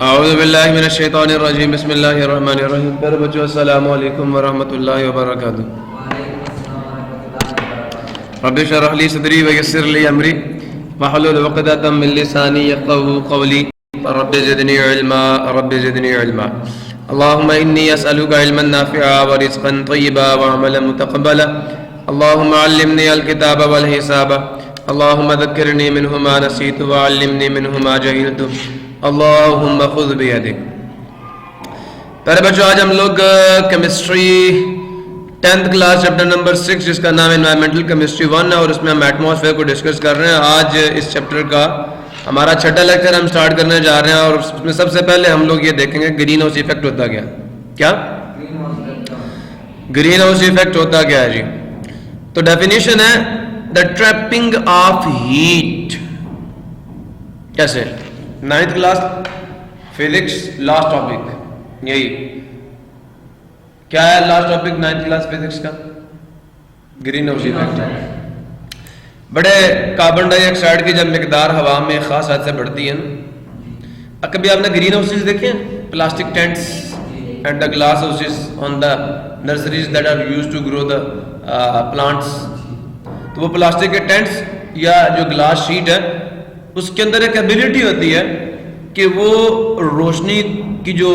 औज़ु बिल्लाहि मिनश शैतानिर रजीम बिस्मिल्लाहिर रहमानिर रहीम। प्यारे बच्चों, अस्सलामु अलैकुम व रहमतुल्लाहि व बरकातुहू। रब्बि इश्रह ली सदरी व यस्सिर ली अमरी वहलुल उक़दतम मिन लिसानी यफ़क़हू क़ौली रब्बि ज़िदनी इल्मा। अल्लाहुम्मा इन्नी अस्अलुका इल्मन नाफ़िअ व रिज़्क़न तय्यिबा व अमलन मुतक़ब्बला। अल्लाहुम्मा अल्लिमनी अल किताब वल हिसाब। अल्लाहुम्मा ज़क्किरनी मिन्हु मा नसीतु व अल्लिमनी मिन्हु मा जहिलतु। अल्लाहुम्मा खुज़ बियदिक। प्यारे बच्चों, आज हम लोग chemistry 10th class chapter number 6 जिसका नाम एनवायरमेंटल केमिस्ट्री 1 है और उसमें हम एटमॉस्फेयर को डिस्कस कर रहे हैं। आज इस चैप्टर का हमारा छठा लेक्चर हम स्टार्ट करने जा रहे हैं और उसमें सबसे पहले हम लोग ये देखेंगे ग्रीन हाउस इफेक्ट होता क्या ग्रीन हाउस इफेक्ट होता क्या है जी। तो डेफिनेशन है द ट्रैपिंग ऑफ हीट। कैसे? 9th class physics last topic यही क्या है? Last topic 9th class physics का ग्रीन हाउस इफेक्ट। बड़े कार्बन डाइऑक्साइड की जब मिकदार हवा में खास हद से बढ़ती है ना, कभी आपने ग्रीन हाउसेज देखे हैं? Plastic tents and the glass houses on the nurseries that are used to grow the plants. तो वो प्लास्टिक के टेंट्स या जो ग्लास शीट है उसके अंदर एक एबिलिटी होती है कि वो रोशनी की जो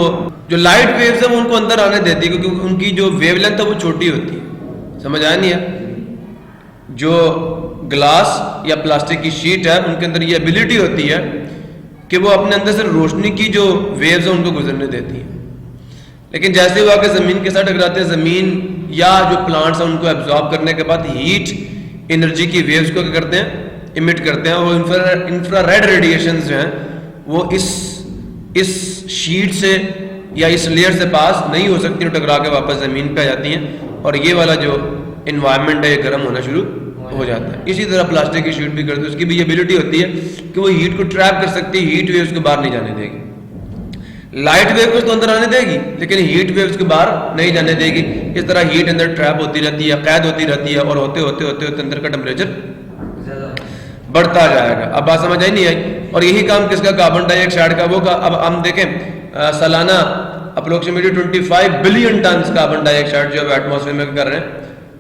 लाइट वेव्स है वो उनको अंदर आने देती है, क्योंकि उनकी जो वेवलेंथ है वो छोटी होती है। समझ आया नहीं है? जो ग्लास या प्लास्टिक की शीट है उनके अंदर ये एबिलिटी होती है कि वो अपने अंदर से रोशनी की जो वेव्स है उनको गुजरने देती है। लेकिन जैसे वो आके जमीन के साथ टकराते हैं, जमीन या जो प्लांट्स हैं उनको एब्जॉर्ब करने के बाद हीट एनर्जी की वेव्स को क्या करते हैं? इमिट करते हैं। और इंफ्रारेड रेडिएशन जो हैं वो इस शीट से या इस लेयर से पास नहीं हो सकती, टकरा के वापस ज़मीन पे आ जाती हैं और ये वाला जो इन्वायरमेंट है ये गर्म होना शुरू हो जाता है। इसी तरह प्लास्टिक की शीट भी करती है, उसकी भी एबिलिटी होती है कि वो हीट को ट्रैप कर सकती है, हीट वेव्स को बाहर नहीं जाने देगी। लाइट वेव्स को अंदर आने देगी लेकिन हीट वेव्स को बाहर नहीं जाने देगी। इस तरह हीट अंदर ट्रैप होती रहती है, कैद होती रहती है और होते होते होते होते अंदर का टेम्परेचर बढ़ता जाएगा। अब बात समझ आई नहीं आई? और यही काम किसका? कार्बन डाइऑक्साइड का। वो का अब हम देखें सालाना approximately 25 billion ton carbon dioxide जो एटमॉस्फेयर में कर रहे हैं,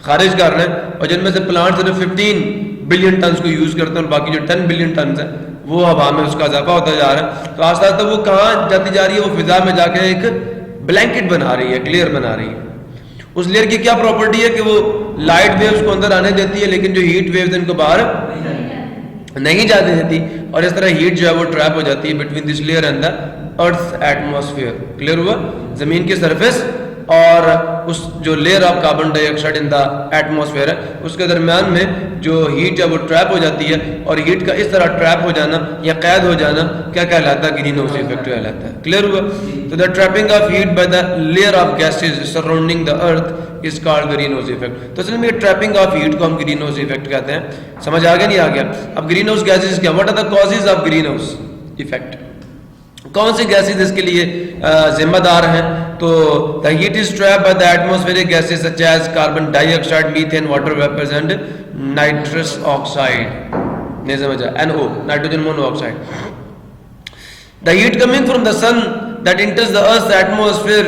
खारिज कर रहे हैं, और जिनमें से प्लांट सिर्फ 15 बिलियन टन को यूज करते हैं और बाकी जो 10 बिलियन टन है वो हवा में उसका इजाफा होता जा रहा है। तो आस्ता आस्ता वो कहाँ जाती जा रही है? वो फिजा में जाके एक ब्लैंकेट बना रही है, क्लियर बना रही है। उस लेयर की क्या प्रॉपर्टी है कि वो लाइट वेव्स को अंदर आने देती है लेकिन जो हीट वेव्स इनको बाहर नहीं जाने देती, और इस तरह हीट जो है वो ट्रैप हो जाती है between this layer and the earth atmosphere. Clear हुआ? जमीन की सरफेस और उस जो layer of carbon dioxide in the atmosphere है उसके दरमियान में जो हीट है वो ट्रैप हो जाती है। और हीट का इस तरह ट्रैप हो जाना या कैद हो जाना क्या कहलाता है? ग्रीन हाउस इफेक्ट कहलाता है। क्लियर हुआ? तो the trapping of heat bye the layer of gases surrounding the earth is called green house effect. तो असल में ट्रैपिंग ऑफ हीट को हम ग्रीन हाउस इफेक्ट कहते हैं। समझ आ गया नहीं? आ गया? अब ग्रीन हाउस गैसेज क्या? What are the causes of green house effect? कौन सी गैसेज इसके लिए जिम्मेदार हैं? तो the heat is trapped by the atmospheric gases such as carbon dioxide, methane, water vapours and nitrous oxide. नहीं समझा? NO, nitrogen monoxide. The heat coming from the sun that enters the earth's atmosphere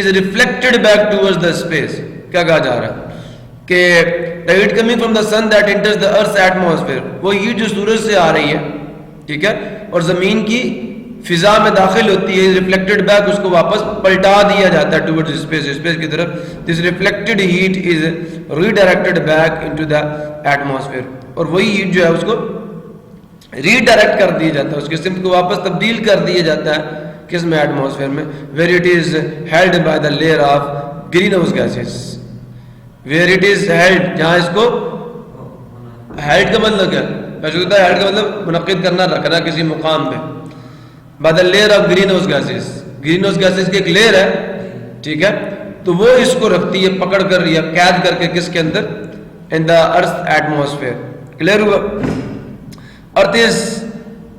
is reflected back towards the space। क्या कहा जा रहा है? कि the heat coming from the sun that enters the earth's atmosphere, वो heat जो सूरज से आ रही है, ठीक है, और जमीन की फिजा में दाखिल होती है, रिफ्लेक्टेड बैक उसको वापस पलटा दिया जाता है टुवर्ड्स स्पेस, स्पेस की तरफ। This reflected heat is redirected back into the atmosphere, और वही हीट जो है उसको रीडायरेक्ट कर दिया जाता है, उसके सिम्त को वापस तब्दील कर दिया जाता है किस में? एटमॉस्फेयर में। Where it is held by the layer of green house gases. Where it is held, जहां इसको हेल्ड का मतलब क्या? हेल्ड का मतलब मुनक्किद करना, रखना किसी मुकाम पे। Bye the layer of green house gases, green house gases की एक लेयर है, ठीक है, तो वो इसको रखती है पकड़ कर या कैद करके किसके अंदर? In the earth atmosphere. Clear हुआ? Earth is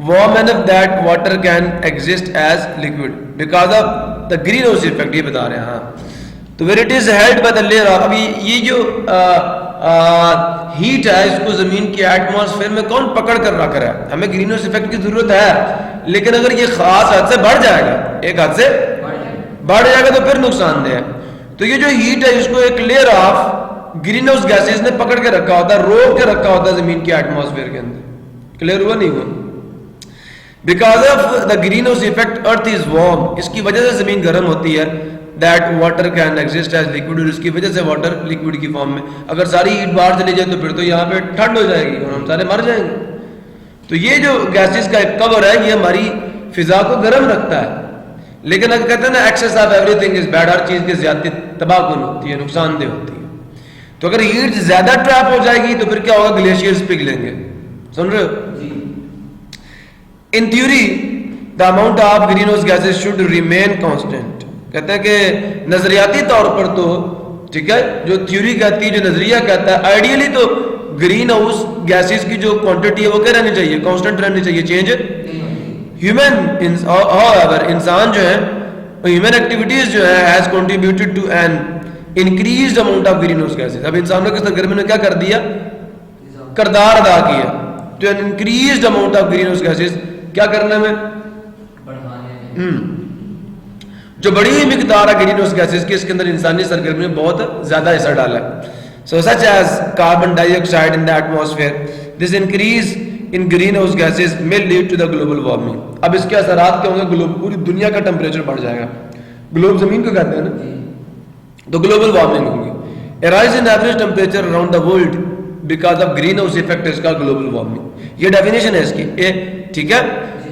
warm enough that water can exist as liquid because of the greenhouse effect, ये बता रहे हैं। हाँ, तो where it is held by the layer of, अभी ये जो हीट है इसको जमीन की एटमॉस्फेयर में कौन पकड़ कर रख रहा है? हमें ग्रीन हाउस इफेक्ट की जरूरत है, लेकिन अगर ये खास हद से बढ़ जाएगा, एक हद से बढ़ जाएगा तो फिर नुकसानदेह है। तो ये जो हीट है इसको एक layer of green house gases ने पकड़ के रखा होता है, रोक के रखा होता है जमीन की एटमॉस्फेयर के अंदर। क्लियर हुआ नहीं हुआ? Because of the green house effect earth is warm, इसकी वजह से जमीन गर्म होती है। That water can exist as liquid, और इसकी वजह से वाटर लिक्विड की फॉर्म में। अगर सारी हीट बाहर चली जाए तो फिर तो यहाँ पे ठंड हो जाएगी और हम सारे मर जाएंगे। तो ये जो गैसेस का एक कवर है ये हमारी फिजा को गर्म रखता है। लेकिन अगर कहते हैं ना excess of everything is bad, हर चीज की ज्यादा तबाहकुन होती है, नुकसानदेह होती है। तो अगर हीट ज्यादा ट्रैप हो जाएगी तो फिर क्या होगा? ग्लेशियर्स पिघलेंगे। सुन रहे हो? In theory the amount of green house gases should remain constant. कहते हैं कि नजरियाती तौर पर तो ठीक है, जो थ्योरी कहती है, जो नजरिया कहता है, आइडियली तो ग्रीन हाउस गैसेस की जो क्वांटिटी है वो क्या रहनी चाहिए? कांस्टेंट रहनी चाहिए, चेंज ह्यूमन हाउएवर इंसान जो है, ह्यूमन एक्टिविटीज जो है has contributed to an increased amount of green house gases. अब इंसानों के सरगर्मी ने क्या कर दिया? किरदार अदा किया। तो an increased amount of green house gases क्या करने में? जो बड़ी मिकदार है ग्रीन हाउस गैसेस की, इसके अंदर इंसानी सरगर्मी ने बहुत ज्यादा हिस्सा डाला है। So such as carbon dioxide in the atmosphere, this increase in green house gases may lead to the global warming. अब इसके असरात क्या होंगे? पूरी दुनिया का टेम्परेचर बढ़ जाएगा। ग्लोब जमीन को कहते हैं ना, तो ग्लोबल वार्मिंग होगी। A rise in average temperature around the world because of green house effect is called global warming. ये डेफिनेशन है इसकी। ठीक है,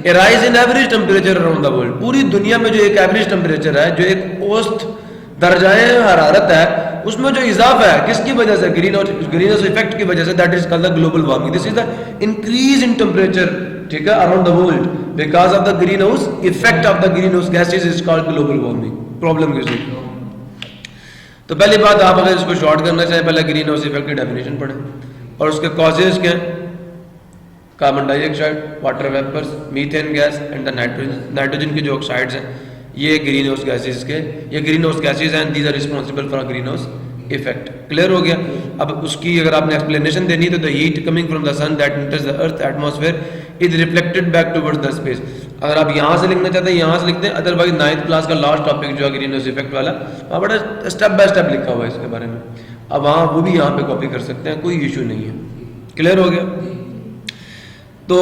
a rise in average temperature around the world, पूरी दुनिया में जो एक एवरेज टेम्परेचर है, जो एक औसत दर्जाए हरारत है, उसमें जो इजाफा है किसकी वजह से? ग्रीन हाउस इफेक्ट की वजह से। That is called the global warming. This is the increase in temperature, ठीक है, around the world because of the green house effect of the green house gases is called global warming. Problem किस? तो पहली बात, आप अगर इसको short करना चाहें, पहले ग्रीन हाउस इफेक्ट की डेफिनेशन पढ़ें और उसके कॉजेज क्या हैं? Carbon dioxide, water vapours, methane gas and the nitrogen के जो ऑक्साइड्स हैं, ये ग्रीन हाउस गैसेस के, ये green house gases and these are responsible for green house effect. Clear हो गया? अब उसकी अगर आपने एक्सप्लेनेशन देनी है तो the heat coming from the sun that enters the earth atmosphere is reflected back towards the space. अगर आप यहाँ से लिखना चाहते हैं यहाँ से लिखते हैं, अदरवाइज 9th क्लास का लास्ट टॉपिक जो है ग्रीन हाउस इफेक्ट वाला, वहाँ बड़ा स्टेप बाय स्टेप लिखा हुआ है इसके बारे में। अब वहाँ वो भी यहाँ पे कॉपी कर सकते हैं, कोई इशू नहीं है। क्लियर हो गया? तो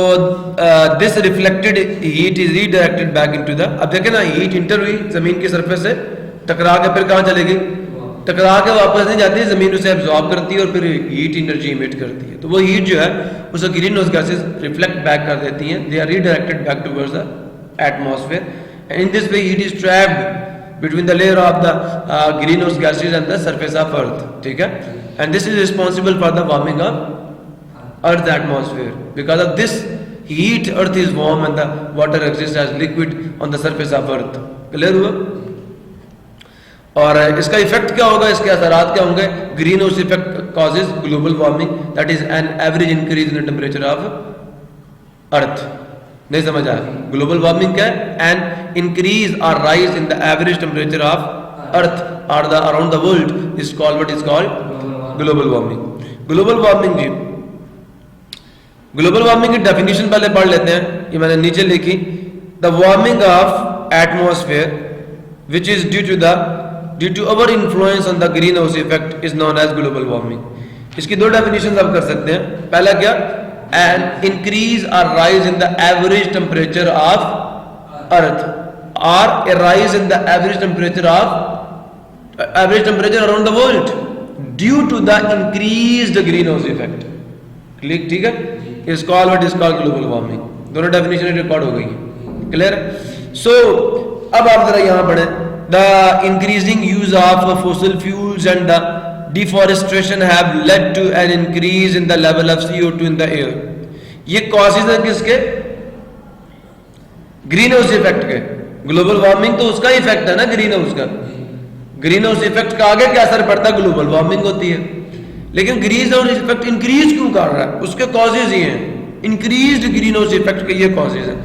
this reflected heat is redirected back into the, अब देखें ना, हीट इंटर हुई जमीन के सरफेस से, टकरा के फिर कहाँ चलेगी? टकरा के वापस नहीं जाती, जमीन उसे एब्जॉर्ब करती है और फिर हीट एनर्जी इमिट करती है। तो वो हीट जो है उसे green house gases reflect back कर देती हैं, they are redirected back towards the atmosphere and in this way heat is trapped between the layer of the green house gases and the surface of earth. ठीक है, and this is responsible for the warming of Earth atmosphere. Because of this heat, Earth is warm and the water exists as liquid on the surface of Earth. Clear हुआ? और इसका effect क्या होगा? इसके असरात क्या होंगे? Green house effect causes global warming, that is an average increase in the temperature of Earth. नहीं समझ आया? ग्लोबल वार्मिंग क्या है? An increase or rise in the average temperature of Earth or the around the world is called, what is called? Global warming. Global warming जी, global warming की definition पहले पढ़ लेते हैं, ये मैंने नीचे लिखी। The warming of atmosphere which is due to our influence on the green house effect is known as global warming. इसकी दो डेफिनेशन आप कर सकते हैं। पहला क्या? एन इंक्रीज और rise in the average temperature of earth और a rise in the average temperature around the world due to the increased green house effect. ठीक है, is called what is called global warming. दोनों definition record हो गई है। Clear? सो अब आप जरा यहां पढ़े, the increasing use of fossil fuels and the deforestation have led to an increase in the level of CO2 in the air. ये कॉजेज है किसके? ग्रीन हाउस इफेक्ट के। ग्लोबल वार्मिंग तो उसका इफेक्ट है ना, ग्रीन हाउस का। Green house effect का आगे क्या असर पड़ता है? ग्लोबल वार्मिंग होती है। लेकिन ग्रीन हाउस इफेक्ट इंक्रीज क्यों कर रहा है? उसके कॉजेज ही हैं, इंक्रीज्ड ग्रीन हाउस इफेक्ट के ये कॉजेज हैं।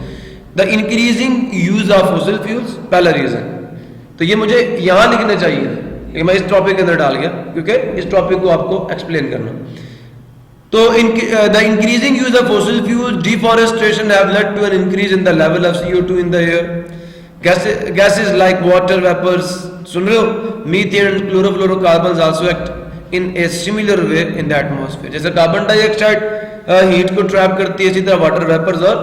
The increasing use of fossil fuels पहला रीजन, तो ये मुझे यहां लिखना चाहिए, लेकिन मैं इस टॉपिक के अंदर डाल गया क्योंकि इस टॉपिक को आपको एक्सप्लेन करना। तो the increasing use of fossil fuel, deforestation have led to an increase in the level of CO2 in the air. Gases like water vapours, सुन रहे हो, methane and chlorofluorocarbons also act in a similar way in the atmosphere. जैसे carbon dioxide heat को trap करती है, इसी तरह water vapours और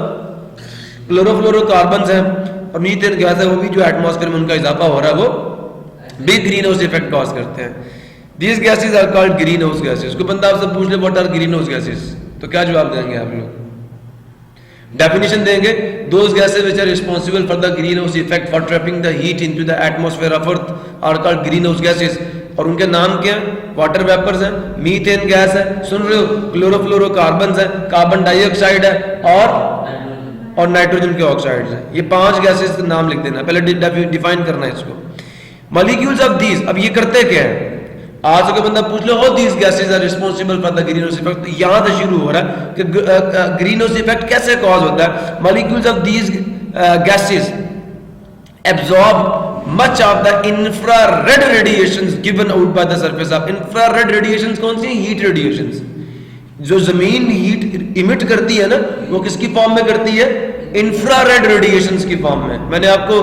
क्लोरोफ्लोरोकार्बन्स हैं और मीथेन गैस है, वो भी जो एटमॉस्फेयर में उनका इजाफा हो रहा है वो भी ग्रीन हाउस इफेक्ट कॉज करते हैं। These gases are called greenhouse gases। कोई बंदा आपसे पूछ ले what are greenhouse gases, तो क्या जवाब देंगे आप लोग? डेफिनेशन देंगे, those gases which are responsible for the greenhouse effect for trapping the heat into the atmosphere of earth are called greenhouse gases। और उनके नाम क्या है? वाटर वेपर्स है, मीथेन गैस है, सुन रहे हो, क्लोरोफ्लोरोकार्बन्स है, कार्बन डाइऑक्साइड है और नाइट्रोजन के ऑक्साइड्स हैं। ये 5 गैसेस के नाम लिख देना, पहले डिफाइन करना है इसको। मॉलिक्यूल्स ऑफ दीज, अब ये करते क्या है? आज अगर बंदा पूछ लो, these gases are responsible for the green house effect, तो यहां से शुरू हो रहा है कि ग्रीन हाउस इफेक्ट कैसे कॉज होता है। Molecules of these gases absorb much of the infrared radiations given out by the surface of. Infrared radiations कौन सी? Heat radiations. जो जमीन हीट इमिट करती है ना, वो किसकी फॉर्म में करती है? इंफ्रारेड रेडिएशंस की फॉर्म में। मैंने आपको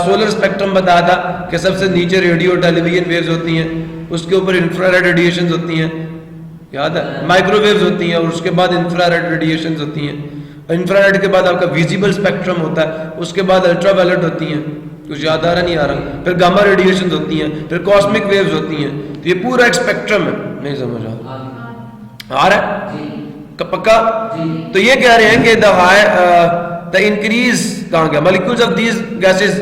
सोलर स्पेक्ट्रम बताया था कि सबसे नीचे रेडियो टेलीविजन वेव्स होती हैं, उसके ऊपर इंफ्रारेड रेडिएशंस होती हैं, याद है, माइक्रोवेव्स होती हैं, और उसके बाद इंफ्रारेड रेडिएशंस होती हैं। इंफ्रारेड के बाद आपका विजिबल स्पेक्ट्रम होता है, उसके बाद अल्ट्रावायलेट होती हैं, कुछ याद आ रहा नहीं आ रहा, फिर गामा रेडिएशंस होती हैं, फिर कॉस्मिक वेव्स होती हैं। तो ये पूरा एक स्पेक्ट्रम है, नहीं समझ आ रहा है पक्का? तो ये कह रहे हैं कि द इंक्रीज कहां गया? Molecules of these gases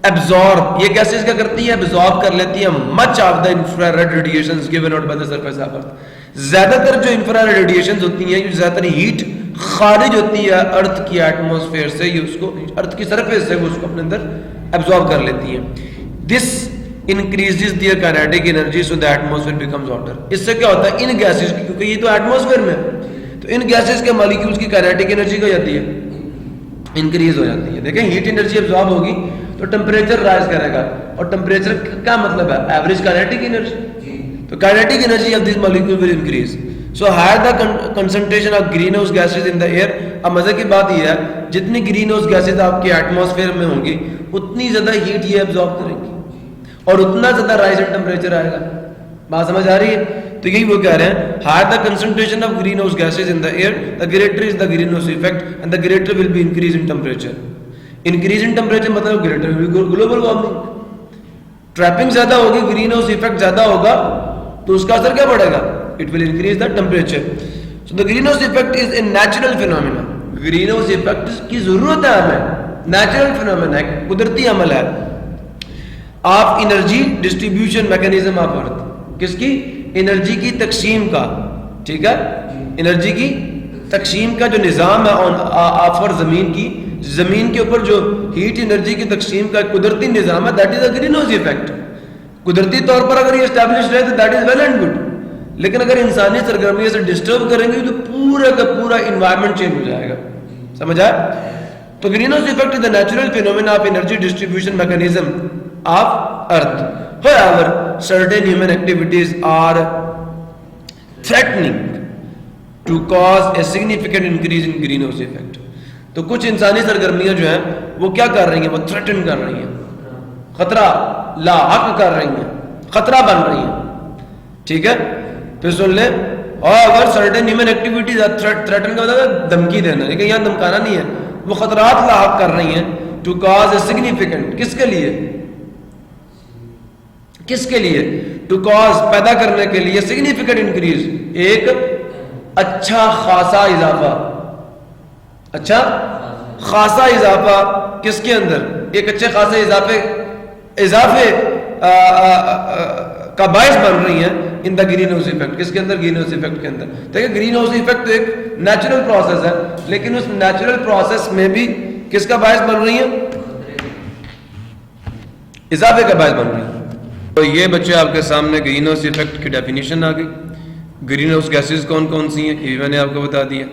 absorb, ये गैसेस क्या करती है? एब्जॉर्ब कर लेती है much of the infrared radiations given out by the surface of अर्थ। ज्यादातर जो इंफ्रारेड रेडिएशंस होती हैं, ज्यादातर हीट खारिज होती है अर्थ की एटमॉस्फेयर से, ये उसको अर्थ की सरफेस से वो उसको अपने अंदर एब्जॉर्ब कर लेती है। This increases their kinetic energy so the atmosphere becomes hotter. इससे क्या होता है? इन गैसेस की, क्योंकि ये तो एटमॉस्फेयर में है, तो इन गैसेस के मॉलिक्यूल्स की काइनेटिक एनर्जी क्या जाती है? इंक्रीज हो जाती है। देखें, हीट एनर्जी एब्जॉर्ब होगी तो टेम्परेचर राइज करेगा, और टेम्परेचर क्या मतलब है? Average kinetic energy. तो kinetic energy of this molecule will increase. So higher the concentration of green house gases in the air. अब मजे की बात यह है, जितनी ग्रीन हाउस गैसेज आपके एटमॉस्फेयर में होंगी, उतनी ज्यादा हीट ये एब्जॉर्ब करेंगी और उतना ज्यादा राइज इन टेम्परेचर आएगा। बात समझ आ रही है? तो यही वो कह रहे हैं, higher the concentration of green house gases in the air, the greater is the green house effect and the greater will be increase in temperature. Increase in temperature मतलब greater will be global warming. Trapping ज्यादा होगी, green house effect ज्यादा होगा, तो उसका असर क्या पड़ेगा? It will increase the temperature. So the green house effect is a natural phenomena. Green house effect की जरूरत है हमें, नेचुरल फिनोमेना है, कुदरती अमल है। Of energy distribution mechanism of earth, किसकी? एनर्जी की तकसीम का, ठीक है, एनर्जी की तकसीम का जो निज़ाम है ऑफर जमीन की, जमीन के ऊपर जो हीट एनर्जी की तकसीम का कुदरती निज़ाम है, that is a green house effect. कुदरती तौर पर अगर ये एस्टैब्लिश रहे तो that is well and good, लेकिन अगर इंसानी सरगर्मी से डिस्टर्ब करेंगे तो पूरा का पूरा इन्वायरमेंट चेंज हो जाएगा। समझ आया? तो green house effect is the natural phenomena of energy distribution mechanism of earth. However, certain human activities are threatening to cause a significant increase in greenhouse effect. तो कुछ इंसानी सरगर्मियां जो हैं वो क्या कर रही हैं? वो थ्रेटन कर रही हैं, खतरा लाहक कर रही हैं, खतरा बन रही हैं। ठीक है, फिर सुन ले, और सर्टेन ह्यूमन एक्टिविटीज थ्रेटन का मतलब धमकी देना, लेकिन यहाँ धमकाना नहीं है, वो खतरात लाहक कर रही हैं। टू कॉज ए सिग्निफिकेंट, किसके लिए? किसके लिए? टू कॉज, पैदा करने के लिए, सिग्निफिकेंट इंक्रीज, एक अच्छा खासा इजाफा, अच्छा खासा इजाफा किसके अंदर? एक अच्छे खासे इजाफे का बायस बन रही है इन द ग्रीन हाउस इफेक्ट। किसके अंदर? ग्रीन हाउस इफेक्ट के अंदर। देखिए, ग्रीन हाउस इफेक्ट तो एक नेचुरल प्रोसेस है, लेकिन उस नेचुरल प्रोसेस में भी किसका बायस बन रही है? इजाफे का बायस बन रही है। तो ये बच्चे आपके सामने ग्रीन हाउस इफेक्ट की डेफिनेशन आ गई। ग्रीन हाउस गैसेज कौन कौन सी हैं ये मैंने आपको बता दिया।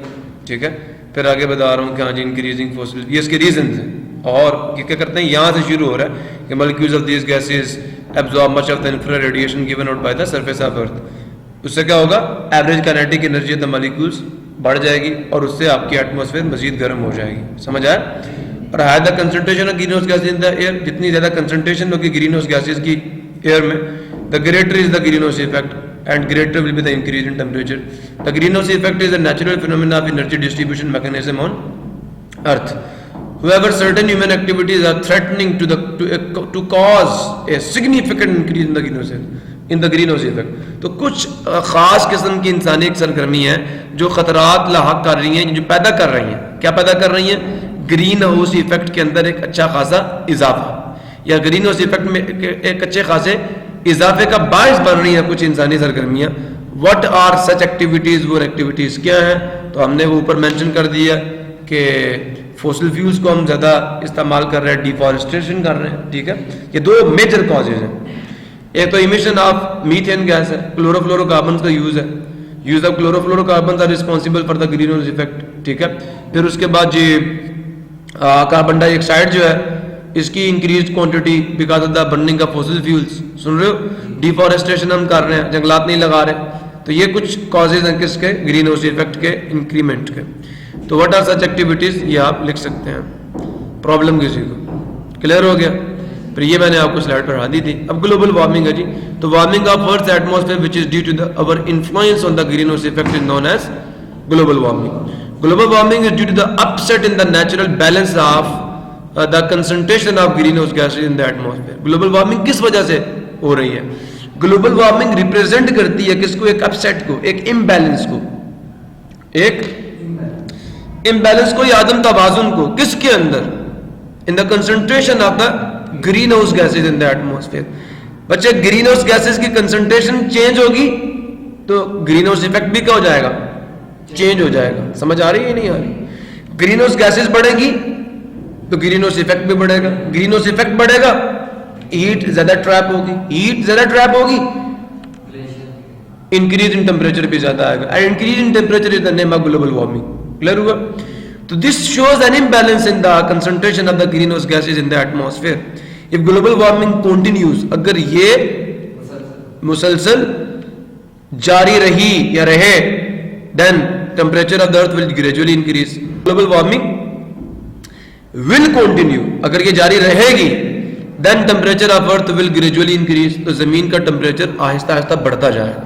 ठीक है, फिर आगे बता रहा हूँ कि हाँ जी, इंक्रीजिंग फॉसिल, ये इसके रीजन हैं। और ये क्या करते हैं, यहाँ से शुरू हो रहा है कि molecules of these gases absorb much of the infrared radiation given out by the surface of earth. उससे क्या होगा, average kinetic energy of the molecules बढ़ जाएगी और उससे आपकी एटमॉस्फेयर मजीद गर्म हो जाएगी. समझ आया? और higher the concentration of green house gases in the air, जितनी ज्यादा कंसंट्रेशन होगी ग्रीन हाउस गैसेज की एयर में, the greater is the green house effect and greater will be the increase in temperature. The greenhouse effect is a natural phenomenon of energy distribution mechanism on earth. However, certain human activities are threatening to cause a significant increase in the greenhouse effect. तो कुछ खास किस्म की इंसानी सरगर्मी है जो खतरात लाहक कर रही हैं, जो पैदा कर रही हैं. क्या पैदा कर रही हैं? ग्रीन हाउस इफेक्ट के अंदर एक अच्छा खासा इजाफा, या ग्रीन हाउस इफेक्ट में एक अच्छे खासे इजाफे का बायस बन रही है कुछ इंसानी सरगर्मियां. व्हाट आर सच एक्टिविटीज, वो एक्टिविटीज क्या हैं? तो हमने वो ऊपर मेंशन कर दिया कि फॉसिल फ्यूल्स को हम ज़्यादा इस्तेमाल कर रहे हैं, डिफॉरेस्टेशन कर रहे हैं. ठीक है, ये दो मेजर कॉजेज हैं. एक तो इमिशन ऑफ मीथेन गैस है, क्लोरोफ्लोरोकार्बन का यूज़ है. Use of chlorofluorocarbon are responsible for the green house effect. ठीक है, फिर उसके बाद ये कार्बन डाइऑक्साइड जो है इसकी increase quantity because of the burning of fossil fuels. सुन रहे हो? डिफॉरेस्टेशन हम कर रहे हैं, जंगलात नहीं लगा रहे. तो ये कुछ कॉजेज हैं किसके? ग्रीन हाउस इफेक्ट के, इंक्रीमेंट के. तो व्हाट आर सच एक्टिविटीज, ये आप लिख सकते हैं. प्रॉब्लम किसी को क्लियर हो गया? फिर ये मैंने आपको स्लाइड पर हटा दी थी. अब ग्लोबल वार्मिंग है जी. तो warming of earth atmosphere which is due to the our influence on the green house effect is known as global warming. Global warming is due to the upset in the natural balance of the concentration of green house gases in the atmosphere. Global warming किस वजह से हो रही है? Global warming represent करती है किसको? एक अपसेट को, एक इम्बैलेंस को, एक इम्बैलेंस को या आदम तवाजुन को. किसके अंदर? In the concentration of the green house gases in the atmosphere. बच्चे, ग्रीन हाउस गैसेज की कंसंट्रेशन चेंज होगी तो ग्रीन हाउस इफेक्ट भी क्या हो जाएगा? चेंज हो जाएगा. समझ आ रही है नहीं आ रही? ग्रीन हाउस गैसेज बढ़ेगी तो ग्रीन हाउस इफेक्ट भी बढ़ेगा. ग्रीन हाउस इफेक्ट बढ़ेगा, हीट ज्यादा ट्रैप होगी. हीट ज्यादा ट्रैप होगी, इंक्रीज इन टेम्परेचर भी ज्यादा आएगा. And increase in temperature is the name of global warming. Clear हुआ? तो this shows an imbalance in the concentration of the green house gases in the atmosphere. If global warming continues, अगर ये मुसलसल जारी रही या रहे, then temperature of the earth will gradually increase. Global warming will continue, अगर ये जारी रहेगी, then temperature of earth will gradually increase. तो जमीन का टेम्परेचर आहिस्ता आहिस्ता बढ़ता जाएगा.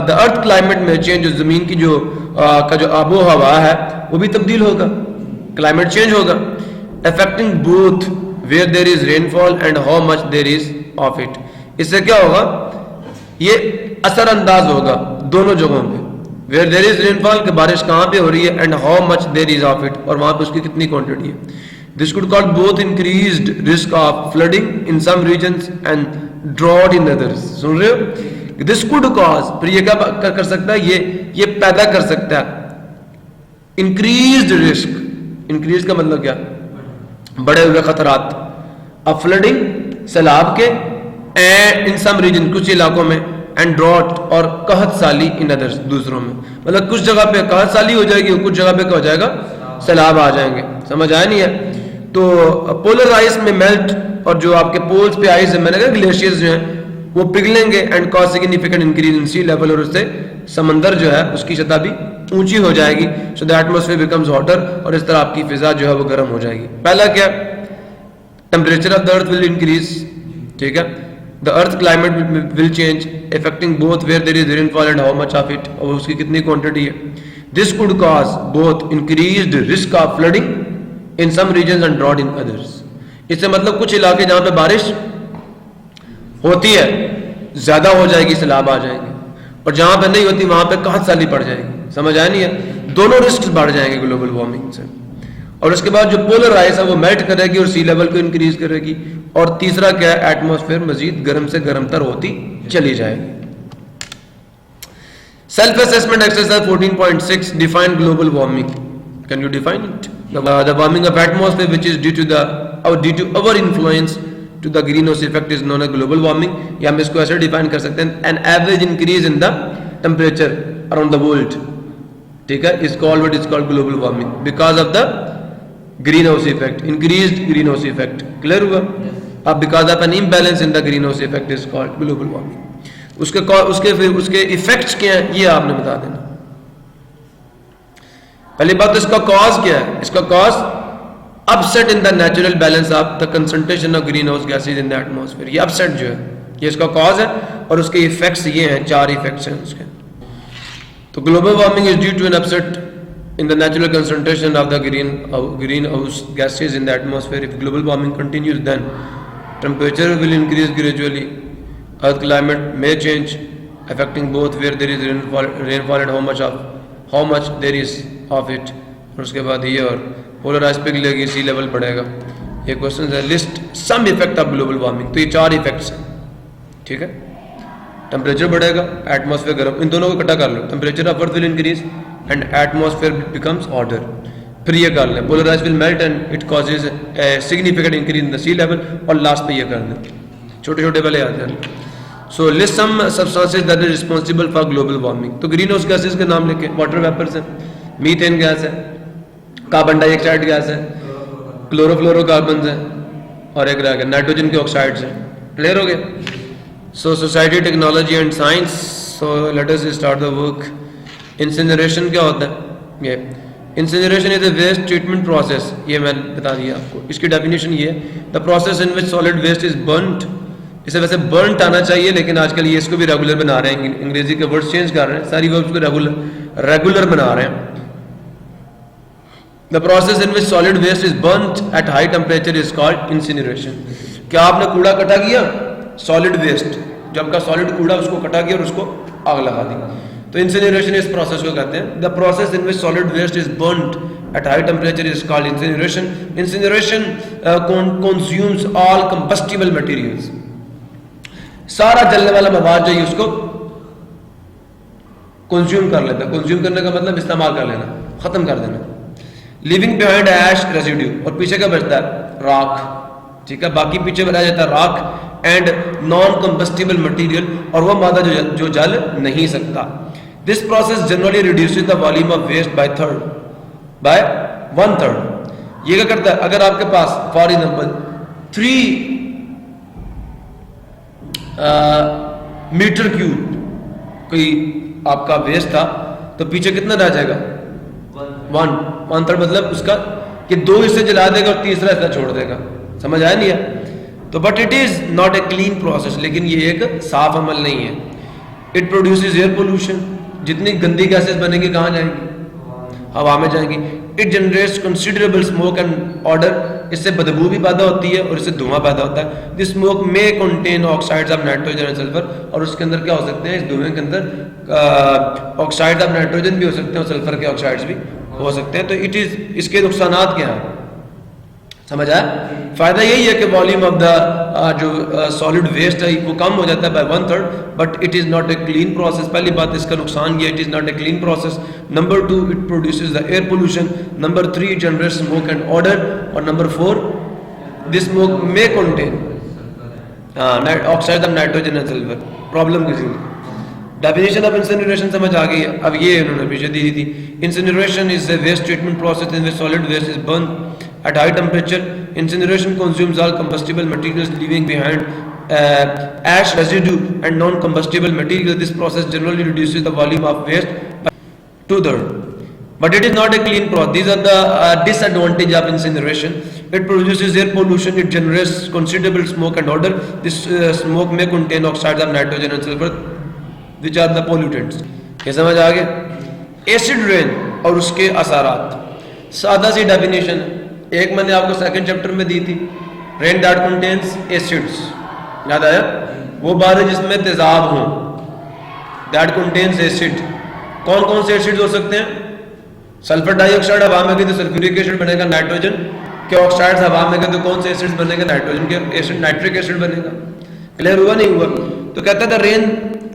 the earth climate में चेंज, जो जमीन की जो का जो आबो हवा है वो भी तब्दील होगा, क्लाइमेट चेंज होगा. affecting both where there is rainfall and how much there is of it. इससे क्या होगा? ये असरअंदाज होगा दोनों जगहों पे. Where there is rainfall, कि बारिश कहाँ पे हो रही है, and how much there is of it, और वहाँ पे उसकी कितनी क्वांटिटी है. This could cause both increased risk of flooding in some regions and drought in others. सुन रहे हो? This could cause, फिर ये क्या कर सकता है? ये पैदा कर सकता है increased risk. Increased का मतलब क्या? बढ़े हुए खतरात of flooding, सैलाब के, and in some region, कुछ इलाकों में, एंड ड्रॉट, और कहत साली इन अदर्स, दूसरों में. मतलब कुछ जगह पे कहत साली हो जाएगी और कुछ जगह पे क्या हो जाएगा? सैलाब आ जाएंगे. समझ आया नहीं है? तो पोलर आइस में मेल्ट, और जो आपके पोल्स पे आइस है, मैंने कहा ग्लेशियर्स जो हैं वो पिघलेंगे and cause significant increase in sea level, और उससे समंदर जो है उसकी सतह भी ऊंची हो जाएगी. सो द एटमॉस्फेयर बिकम्स हॉटर, और इस तरह आपकी फिजा जो है वो गर्म हो जाएगी. पहला क्या? Temperature of the earth will increase. ठीक है, the earth climate will change, affecting both where there is rainfall and how much of it, और उसकी कितनी क्वांटिटी है. This could cause both increased risk of flooding in some regions and drought in others. इससे मतलब कुछ इलाके जहाँ पे बारिश होती है ज्यादा हो जाएगी, सैलाब आ जाएंगे, और जहाँ पे नहीं होती वहाँ पे कहत साली पड़ जाएगी. समझ आया नहीं है? दोनों रिस्क बढ़ जाएंगे ग्लोबल वार्मिंग से. और उसके बाद जो पोलर आइस है वो मेल्ट करेगी और सी लेवल को इंक्रीज करेगी. और तीसरा क्या है? एटमॉस्फेयर मजीद गर्म से गर्मतर होती चली जाएगी. Self assessment exercise 14.6 define global warming. Can you define it? The warming of atmosphere which is due to our influence to the green house effect is known as global warming. या हम इसको ऐसे define कर सकते हैं, an average increase in the temperature around the world. ठीक है, is called what is called global warming because of the green house effect, increased green house effect. Clear हुआ? अब because of an imbalance in the green house effect is called global warming. उसके effects क्या हैं ये आपने बता देना। पहली बात तो इसका कॉज क्या है? इसका cause upset in the natural balance of the concentration of green house gases in the atmosphere. ये अपसेट जो है ये इसका कॉज है, और उसके इफेक्ट्स ये हैं, 4 इफेक्ट्स हैं उसके। तो global warming is due to an upset in the natural concentration of the greenhouse gases in the atmosphere. If global warming continues, then temperature will increase gradually. Earth climate may change, affecting both where there is rainfall and how much there is of it. और उसके बाद ये और polar ice पिघलेगी, sea level बढ़ेगा। ये question है, list some effect of global warming. तो ये 4 इफेक्ट्स हैं, ठीक है। टेम्परेचर बढ़ेगा, एटमॉस्फेयर गर्म, इन दोनों को इकट्ठा कर लो। Temperature of earth will increase and atmosphere becomes hotter. फिर ये कर लें, polar ice will melt and it causes a significant increase in the sea level. और लास्ट पे ये कर लें, छोटे छोटे वाले आते हैं। So list some substances that is responsible for global warming. तो ग्रीन हाउस गैसेज के नाम लिखे, वाटर वेपर्स है, मीथेन गैस है, कार्बन डाइऑक्साइड गैस है, क्लोरोफ्लोरोकार्बन है, और एक रह गया नाइट्रोजन के ऑक्साइड्स हैं। क्लियर हो गया? So society, technology and science. So let us start the work. Incineration क्या होता है? ये incineration is a waste treatment process. ये मैंने बता दिया आपको। इसकी डेफिनेशन ये है, the process in which solid waste is burnt. इसे वैसे burnt आना चाहिए, लेकिन आजकल ये इसको भी रेगुलर बना रहे हैं, अंग्रेजी के वर्ड्स चेंज कर रहे हैं, सारी वर्ड्स को रेगुलर बना रहे हैं। The process in which solid waste is burnt at high temperature is called incineration. क्या आपने कूड़ा इकट्ठा किया? सॉलिड वेस्ट, जब का सॉलिड कूड़ा उसको कटा किया और उसको आग लगा दी, तो इंसिनरेशन इस प्रोसेस को कहते हैं। The process in which solid waste is burned at high temperature is called incineration. Incineration consumes all combustible materials. सारा जलने वाला मवाद जो है उसको कंज्यूम कर लेता है। कंज्यूम करने का मतलब इस्तेमाल कर लेना, खत्म कर देना। लिविंग बिहाइंड ऐश रेसिड्यू, और पीछे क्या बचता है? राख, ठीक है। बाकी पीछे रह जाता है राख एंड नॉन कंबस्टिबल मटेरियल, और वह मादा जो जल नहीं सकता। This process generally reduces the volume of waste by 1/3। ये क्या करता है? अगर आपके पास फॉर एग्जाम्पल 3 मीटर क्यूब कोई आपका वेस्ट था, तो पीछे कितना रह जाएगा? 1/3। मतलब उसका कि 2 हिस्से जला देगा और तीसरा हिस्सा छोड़ देगा। समझ आया नहीं है? तो but it is not a clean process, लेकिन ये एक साफ अमल नहीं है। It produces air pollution. जितनी गंदी गैसेस बनेंगी कहाँ जाएंगी? हवा में जाएंगी। It generates considerable smoke and order. इससे बदबू भी पैदा होती है और इससे धुआं पैदा होता है। दिस स्मोक में contain oxides of nitrogen and sulphur, और उसके अंदर क्या हो सकते हैं? इस धुएं के अंदर ऑक्साइड ऑफ नाइट्रोजन भी हो सकते हैं और सल्फर के ऑक्साइड्स भी हो सकते हैं। तो इट इज, इसके नुकसानात क्या हैं? समझ आया? फायदा यही है कि वॉल्यूम ऑफ द जो सॉलिड वेस्ट है वो कम हो जाता है by 1/3, but it is not a clean process. पहली बात इसका नुकसान ये, it is not a clean process. Number 2, it produces the air pollution. Number 3, it generates smoke and odour. और number 4, this smoke may contain oxide of nitrogen and sulphur. Problem किसी में definition of incineration समझ आ गई है? अब ये इन्होंने पीछे दी थी। Incineration is a waste treatment process in which solid waste is burn at high temperature. Incineration consumes all combustible materials, leaving behind ash residue and non-combustible materials. This process generally reduces the volume of waste by 2/3, but it is not a clean process. These are the disadvantages of incineration. It produces air pollution. It generates considerable smoke and odor. This smoke may contain oxides of nitrogen and sulfur, which are the pollutants. ये समझ आ गया? Acid rain और उसके असरात, सादा सी definition एक मैंने आपको सेकंड चैप्टर में दी थी। रेन दैट कंटेन्स एसिड्स, याद आया? वो बारिश जिसमें तेजाब हो, दैट कंटेन्स एसिड। कौन कौन से एसिड हो सकते हैं? सल्फर डाइऑक्साइड हवा में गए तो सल्फ्यूरिक एसिड बनेगा। नाइट्रोजन के ऑक्साइड्स हवा में गए तो कौन से एसिड बनेगा? नाइट्रोजन के एसिड, नाइट्रिक एसिड बनेगा। क्लियर हुआ नहीं हुआ? तो कहता था rain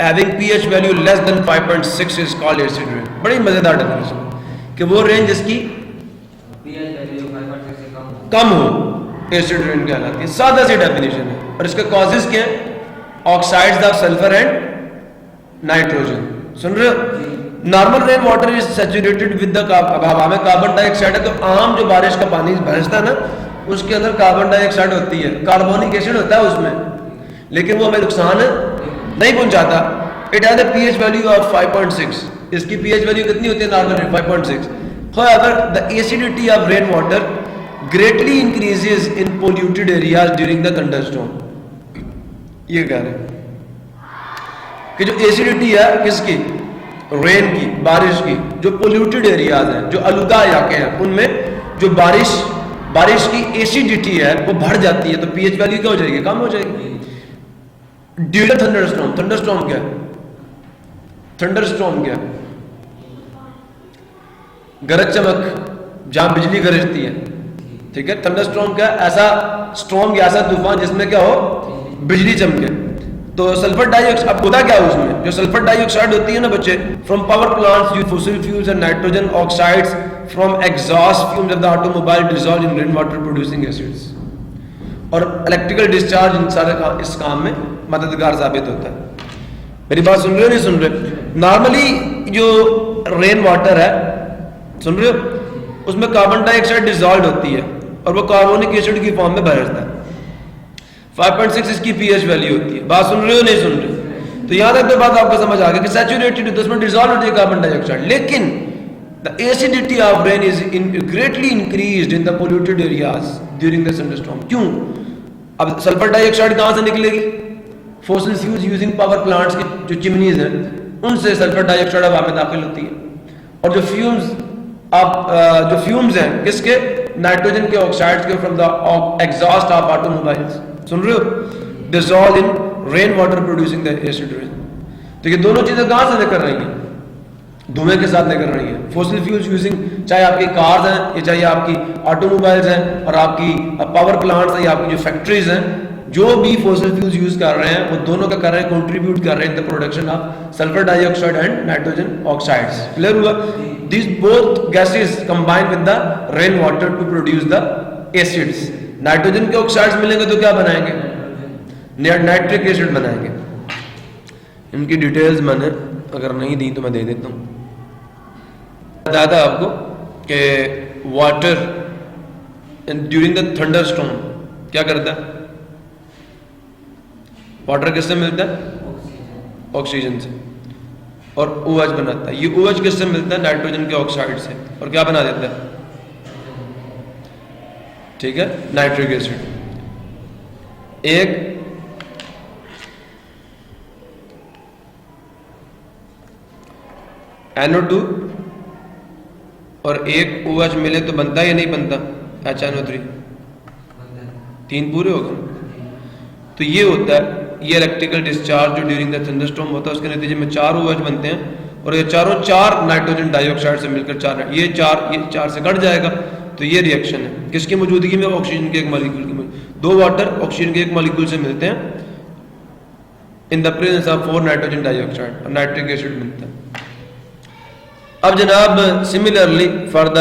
having pH value less than 5.6 is called acid rain. बड़ी मजेदार डेफिनेशन कि वो रेन जिसकी कम हो एसिड रेन कहलाती है। सादा सी डेफिनेशन है। और इसके कॉजेज क्या है? Oxides of sulphur and nitrogen. सुन रहे हो? Normal rain water is saturated with the हवा में कार्बन डाइऑक्साइड है। तो आम जो बारिश का पानी बरसता है ना, उसके अंदर कार्बन डाइऑक्साइड होती है, कार्बोनिक एसिड होता है उसमें, लेकिन वो हमें नुकसान नहीं पहुंचाता। It has a pH value of 5.6। इसकी पीएच वैल्यू कितनी होती है normal? 5.6। However, the acidity of rainwater greatly increases in polluted areas during the thunderstorm। ये कह रहे हैं कि जो एसिडिटी है किसकी? रेन की, बारिश की। जो पोल्यूटेड एरियाज हैं, जो आलूदा इलाके हैं, उनमें जो बारिश की एसिडिटी है वो बढ़ जाती है, तो पीएच वैल्यू क्या हो जाएगी? कम हो जाएगी। ड्यूरिंग थंडरस्टॉर्म, थंडरस्टॉर्म क्या है? थंडरस्टॉर्म क्या है? गरज चमक, जहां बिजली गरजती है, ठीक है। थंडरस्टॉर्म क्या? ऐसा स्टॉर्म या ऐसा तूफान जिसमें क्या हो? बिजली चमके। तो सल्फर डाइऑक्साइड, अब होता क्या है उसमें? जो सल्फर डाइऑक्साइड होती है ना बच्चे, from power plants use fossil fuels and nitrogen oxides from exhaust fumes of the automobile dissolve in rain water producing acids. और इलेक्ट्रिकल डिस्चार्ज इन सारे इस काम में मददगार साबित होता है। मेरी बात सुन रहे हो नहीं सुन रहे? नॉर्मली जो रेन वाटर है, सुन रहे हो, उसमें कार्बन डाइऑक्साइड डिसॉल्व होती है और वो कार्बोनिक एसिड की फॉर्म में बाहर आता है। 5.6 इसकी पीएच वैल्यू होती है। बात सुन रहे हो नहीं सुन रहे? तो यहां तक तो बात आपको समझ आ गई कि सैचुरेटेड है तो उसमें डिसॉल्व होती है कार्बन डाइऑक्साइड, लेकिन the acidity of rain is greatly increased in the polluted areas during the thunderstorm. क्यों? अब सल्फर डाइऑक्साइड कहां से निकलेगी? Fossil fuels using power plants की जो चिमनीज हैं उनसे सल्फर डाइऑक्साइड हवा में दाखिल होती है। और जो फ्यूम्स हैं किसके? नाइट्रोजन के ऑक्साइड्स के from the exhaust of automobiles, सुन रहे हो, dissolve in rain water producing the acid rain. तो ये दोनों चीजें कहां से निकल रही हैं? धुएं के साथ निकल रही है। फॉसिल फ्यूल्स यूजिंग, चाहे आपकी कार्स हैं या चाहे आपकी ऑटोमोबाइल्स हैं और आपकी पावर प्लांट्स हैं या आपकी जो फैक्ट्रीज हैं, जो भी फॉसिल फ्यूल्स यूज कर रहे हैं वो दोनों का कर रहे हैं, कंट्रीब्यूट कर रहे हैं in the production of sulphur dioxide and nitrogen oxides. Clear हुआ? These both gases combine with the rain water to produce the acids। Nitrogen के ऑक्साइड्स मिलेंगे तो क्या बनाएंगे? नाइट्रिक एसिड बनाएंगे। इनकी डिटेल्स मैंने अगर नहीं दी तो मैं दे देता हूँ। बताया था आपको कि वाटर ड्यूरिंग द थंडरस्टॉर्म क्या करता है? वाटर किससे मिलता है? ऑक्सीजन से, और OH बनाता है। ये OH किससे मिलता है? नाइट्रोजन के ऑक्साइड से, और क्या बना देता है? ठीक है, नाइट्रिक एसिड। एक NO2 और एक OH मिले तो बनता है या नहीं बनता? HNO3। 3 पूरे हो गए। तो ये होता है, ये इलेक्ट्रिकल डिस्चार्ज जो ड्यूरिंग द थंडरस्टॉर्म होता है, उसके नतीजे में 4 OH बनते हैं और ये चारों 4 नाइट्रोजन डाइऑक्साइड से मिलकर 4, ये 4 से कट जाएगा। तो ये रिएक्शन है किसकी मौजूदगी में? ऑक्सीजन के एक मॉलिक्यूल की मौजूदगी। 2 वाटर ऑक्सीजन के एक मॉलिक्यूल से मिलते हैं in the presence of 4 nitrogen dioxide और नाइट्रिक एसिड बनता है। अब जनाब similarly for the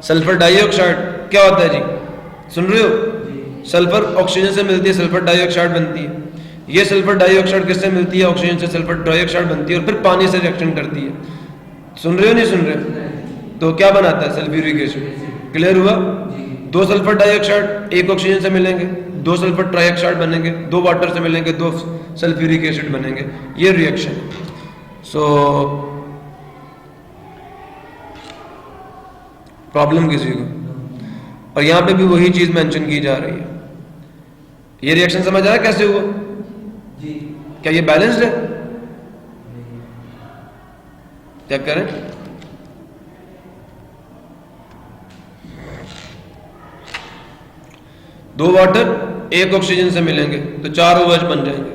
sulphur dioxide क्या होता है जी? सुन रहे हो? सल्फर ऑक्सीजन से मिलती है, सल्फर डाइऑक्साइड बनती है। ये सल्फर डाइऑक्साइड किससे मिलती है? ऑक्सीजन से सल्फर डाइऑक्साइड बनती है और फिर पानी से रिएक्शन करती है। सुन रहे हो नहीं सुन रहे? तो क्या बनाता है? Sulphuric acid. क्लियर हुआ? 2 सल्फर डाइऑक्साइड एक ऑक्सीजन से मिलेंगे, 2 सल्फर ट्राइऑक्साइड बनेंगे, 2 वाटर से मिलेंगे, 2 सल्फ्यूरिक एसिड बनेंगे। ये रिएक्शन। सो प्रॉब्लम किसी को? और यहां पे भी वही चीज मेंशन की जा रही है। ये रिएक्शन समझ आया कैसे हुआ? जी। क्या ये बैलेंस्ड है? चेक करें। दो वाटर एक ऑक्सीजन से मिलेंगे तो 4 OH बन जाएंगे,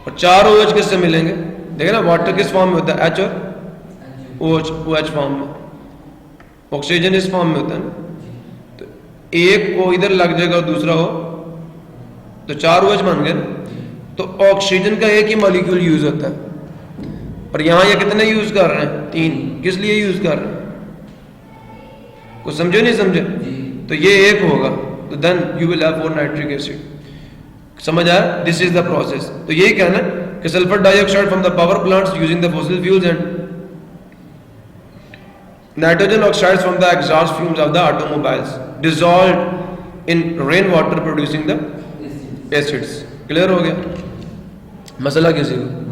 और 4 OH किससे मिलेंगे? देखे ना, वाटर किस फॉर्म में होता है? H और OH फॉर्म में, ऑक्सीजन इस फॉर्म में होता है ना। तो एक O इधर लग जाएगा और दूसरा हो तो 4 OH बन गए। तो ऑक्सीजन का एक ही मॉलिक्यूल यूज होता है, और यहां ये कितने यूज कर रहे हैं? 3। किस लिए यूज कर रहे हैं? कुछ समझे नहीं समझे? तो ये एक होगा तो then you will have 4 nitric acid. समझ आया? This is the process. तो यही कहना कि sulphur dioxide from the power plants using the fossil fuels and nitrogen oxides from the exhaust fumes of the automobiles dissolve in rain water producing the acids. Clear हो गया मसला किसी को?